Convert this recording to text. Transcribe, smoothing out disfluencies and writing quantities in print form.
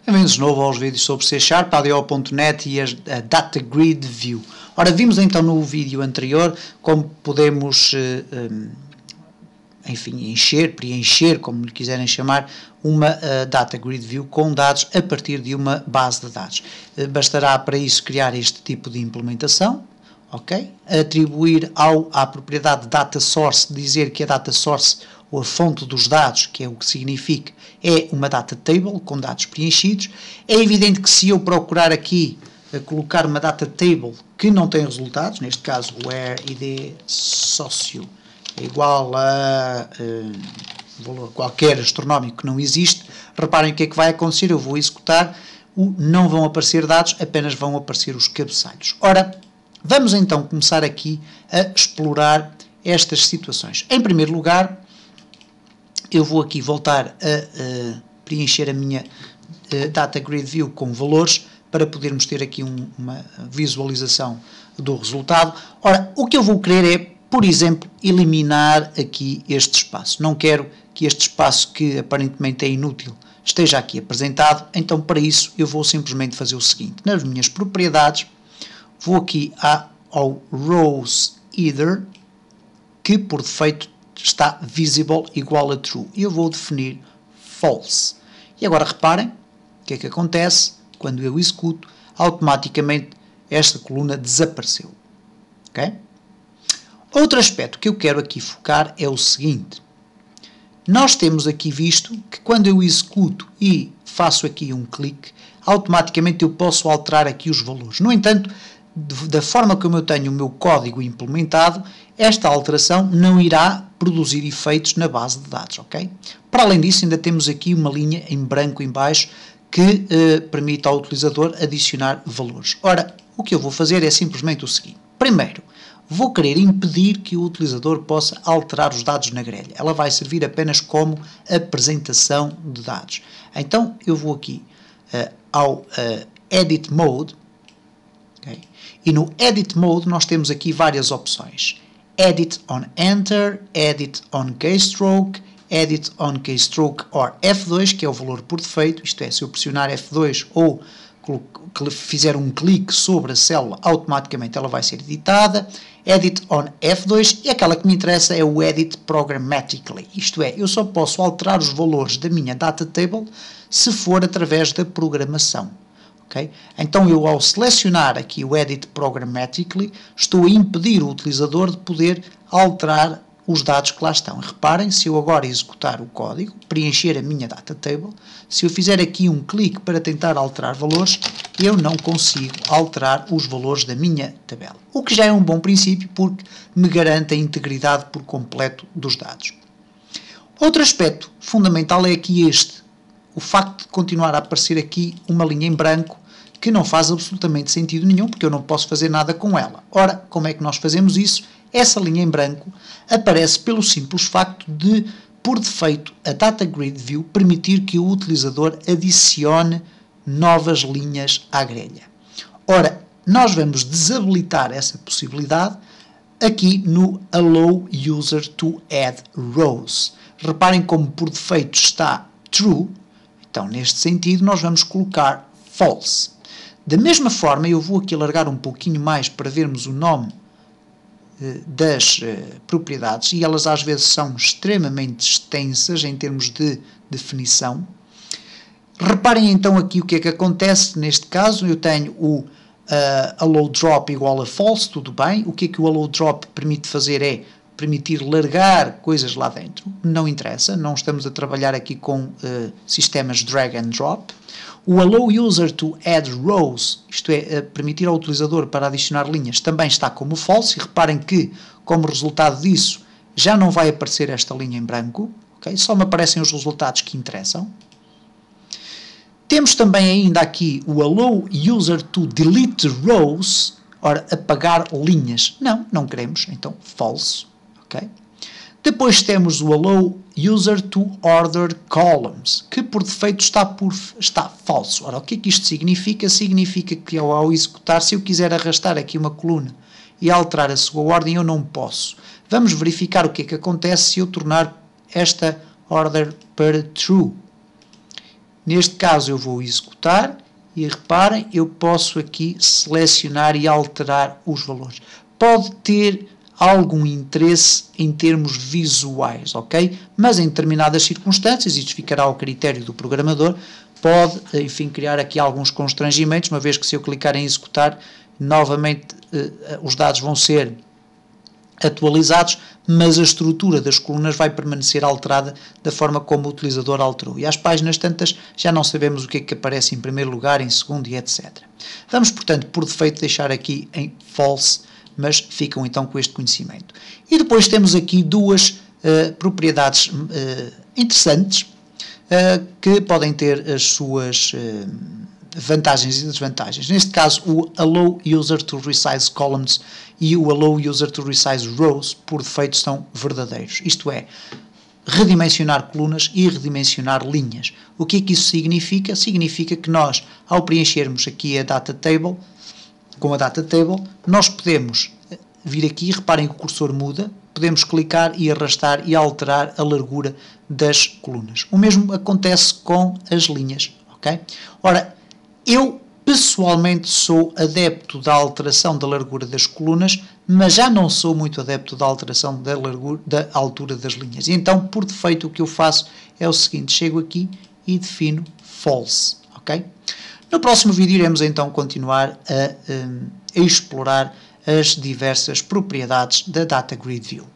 Bem-vindos de novo aos vídeos sobre C#, ADO.NET e a Data Grid View. Ora, vimos então no vídeo anterior como podemos, enfim, preencher, como lhe quiserem chamar, uma Data Grid View com dados a partir de uma base de dados. Bastará para isso criar este tipo de implementação, ok? Atribuir à propriedade Data Source, dizer que a Data Source, ou a fonte dos dados, que é o que significa, é uma data table com dados preenchidos. É evidente que se eu procurar aqui colocar uma data table que não tem resultados, neste caso where id socio é igual a valor qualquer astronómico que não existe, reparem o que é que vai acontecer. Eu vou executar, não vão aparecer dados, apenas vão aparecer os cabeçalhos. Ora, vamos então começar aqui a explorar estas situações. Em primeiro lugar, eu vou aqui voltar a preencher a minha Data Grid View com valores para podermos ter aqui uma visualização do resultado. Ora, o que eu vou querer é, por exemplo, eliminar aqui este espaço. Não quero que este espaço, que aparentemente é inútil, esteja aqui apresentado. Então, para isso, eu vou simplesmente fazer o seguinte. Nas minhas propriedades, vou aqui ao rows either, que por defeito está visible igual a true. E eu vou definir false. E agora reparem o que é que acontece quando eu executo. Automaticamente esta coluna desapareceu. Ok? Outro aspecto que eu quero aqui focar é o seguinte. Nós temos aqui visto que quando eu executo e faço aqui um clique, automaticamente eu posso alterar aqui os valores. No entanto, da forma como eu tenho o meu código implementado, esta alteração não irá produzir efeitos na base de dados, ok? Para além disso, ainda temos aqui uma linha em branco em baixo que permite ao utilizador adicionar valores. Ora, o que eu vou fazer é simplesmente o seguinte. Primeiro, vou querer impedir que o utilizador possa alterar os dados na grelha. Ela vai servir apenas como apresentação de dados. Então, eu vou aqui ao Edit Mode, okay? E no Edit Mode nós temos aqui várias opções. Edit on Enter, Edit on Keystroke, Edit on Keystroke or F2, que é o valor por defeito, isto é, se eu pressionar F2 ou fizer um clique sobre a célula, automaticamente ela vai ser editada. Edit on F2 e aquela que me interessa é o Edit Programmatically, isto é, eu só posso alterar os valores da minha data table se for através da programação. Okay? Então eu, ao selecionar aqui o Edit Programmatically, estou a impedir o utilizador de poder alterar os dados que lá estão. Reparem, se eu agora executar o código, preencher a minha data table, se eu fizer aqui um clique para tentar alterar valores, eu não consigo alterar os valores da minha tabela. O que já é um bom princípio, porque me garante a integridade por completo dos dados. Outro aspecto fundamental é aqui este. O facto de continuar a aparecer aqui uma linha em branco que não faz absolutamente sentido nenhum, porque eu não posso fazer nada com ela. Ora, como é que nós fazemos isso? Essa linha em branco aparece pelo simples facto de, por defeito, a Data Grid View permitir que o utilizador adicione novas linhas à grelha. Ora, nós vamos desabilitar essa possibilidade aqui no Allow User to Add Rows. Reparem como por defeito está True. Então, neste sentido, nós vamos colocar false. Da mesma forma, eu vou aqui alargar um pouquinho mais para vermos o nome das propriedades, e elas às vezes são extremamente extensas em termos de definição. Reparem então aqui o que é que acontece. Neste caso, eu tenho o allow drop igual a false, tudo bem. O que é que o allow drop permite fazer é permitir largar coisas lá dentro, não interessa, não estamos a trabalhar aqui com sistemas drag and drop. O allow user to add rows, isto é, permitir ao utilizador para adicionar linhas, também está como false, e reparem que, como resultado disso, já não vai aparecer esta linha em branco, okay? Só me aparecem os resultados que interessam. Temos também ainda aqui o allow user to delete rows, ora, apagar linhas, não queremos, então false. Okay? Depois temos o Allow User to Order Columns, que por defeito está falso. Ora, o que é que isto significa? Significa que ao executar, se eu quiser arrastar aqui uma coluna e alterar a sua ordem, eu não posso. Vamos verificar o que é que acontece se eu tornar esta order para True. Neste caso eu vou executar e reparem, eu posso aqui selecionar e alterar os valores. Pode ter algum interesse em termos visuais, ok? Mas em determinadas circunstâncias, isto ficará ao critério do programador, pode, enfim, criar aqui alguns constrangimentos, uma vez que se eu clicar em executar, novamente os dados vão ser atualizados, mas a estrutura das colunas vai permanecer alterada da forma como o utilizador alterou. E às páginas tantas já não sabemos o que é que aparece em primeiro lugar, em segundo e etc. Vamos, portanto, por defeito deixar aqui em false, mas ficam então com este conhecimento. E depois temos aqui duas propriedades interessantes que podem ter as suas vantagens e desvantagens. Neste caso, o Allow User to Resize Columns e o Allow User to Resize Rows, por defeito, são verdadeiros. Isto é, redimensionar colunas e redimensionar linhas. O que é que isso significa? Significa que nós, ao preenchermos aqui a Data Table, com a Data Table, nós podemos vir aqui, reparem que o cursor muda, podemos clicar e arrastar e alterar a largura das colunas. O mesmo acontece com as linhas, ok? Ora, eu pessoalmente sou adepto da alteração da largura das colunas, mas já não sou muito adepto da alteração da altura das linhas. E então, por defeito, o que eu faço é o seguinte, chego aqui e defino false, ok? No próximo vídeo iremos então continuar a explorar as diversas propriedades da Data Grid View.